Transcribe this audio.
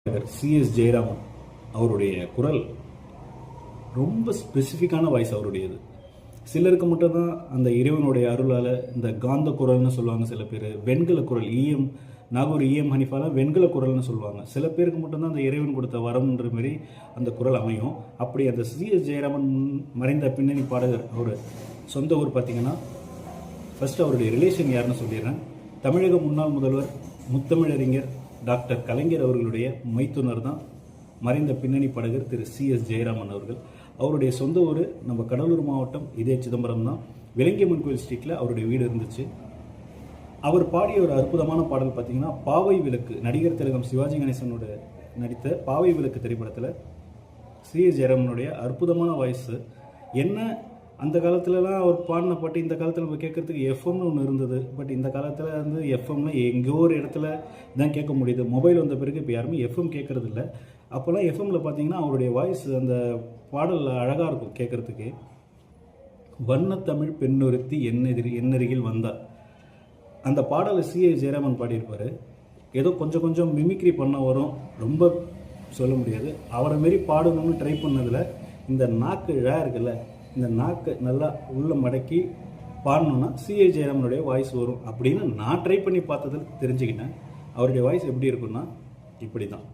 CS Jayaraman அவருடைய குரல் ரொம்ப ஸ்பெசிஃபிக்கான வாய்ஸ் அவருடையது. சிலருக்கு மட்டும்தான் அந்த இறைவனுடைய அருளால் இந்த காந்த குரல்னு சொல்லுவாங்க. சில பேர் வெண்கல குரல், நாகூர் ஹனிஃபாலாம் வெண்கல குரல்னு சொல்லுவாங்க. சில பேருக்கு மட்டும்தான் அந்த இறைவன் கொடுத்த வரம்ன்ற மாதிரி அந்த குரல் அமையும். அப்படி அந்த சிஎஸ் ஜெயராமன் மறைந்த பின்னணி பாடகர், அவர் சொந்த ஊர் பார்த்தீங்கன்னா, ஃபர்ஸ்ட் அவருடைய ரிலேஷன் யாருன்னு சொல்லிடுறேன். தமிழக முன்னாள் முதல்வர் முத்தமிழறிஞர் டாக்டர் கலைஞர் அவர்களுடைய மைத்துனர் தான் மறைந்த பின்னணி பாடகர் திரு சிஎஸ் ஜெயராமன் அவர்கள். அவருடைய சொந்த ஊர் நம்ம கடலூர் மாவட்டம் இதே சிதம்பரம் தான். விலங்கியம்மன் கோயில் ஸ்ட்ரீட்டில் அவருடைய வீடு இருந்துச்சு. அவர் பாடிய ஒரு அற்புதமான பாடல் பார்த்தீங்கன்னா, பாவை விளக்கு, நடிகர் திலகம் சிவாஜி கணேசனோட நடித்த பாவை விளக்கு திரைப்படத்தில் சிஎஸ் ஜெயராமனுடைய அற்புதமான வாய்ஸு. என்ன அந்த காலத்துலலாம் அவர் பாடின பாட்டு இந்த காலத்தில் நம்ம கேட்கறதுக்கு எஃப்எம்னு ஒன்று இருந்தது. பட் இந்த காலத்தில் வந்து எஃப்எம்னா எங்கேயோ ஒரு இடத்துல தான் கேட்க முடியுது. மொபைல் வந்த பிறகு இப்போ யாருமே எஃப்எம் கேட்கறது இல்லை. அப்போல்லாம் எஃப்எம்மில் பார்த்தீங்கன்னா அவருடைய வாய்ஸ் அந்த பாடல் அழகாக இருக்கும் கேட்குறதுக்கு. வண்ணத்தமிழ் பெண்ணொருத்தி என்னருகில் வந்தார், அந்த பாடலை சிஎஸ் ஜெயராமன் பாடியிருப்பார். ஏதோ கொஞ்சம் கொஞ்சம் மிமிக்ரி பண்ண வரும், ரொம்ப சொல்ல முடியாது. அவரை மாரி பாடணும்னு ட்ரை பண்ணதில் இந்த நாக்கு இருக்குல்ல, இந்த நாக்கு நல்லா உள்ள மடக்கி பாடணுன்னா சிஎஸ் ஜெயராமனுடைய வாய்ஸ் வரும் அப்படின்னு நான் ட்ரை பண்ணி பார்த்ததில் தெரிஞ்சுக்கிட்டேன். அவருடைய வாய்ஸ் எப்படி இருக்குன்னா இப்படி தான்.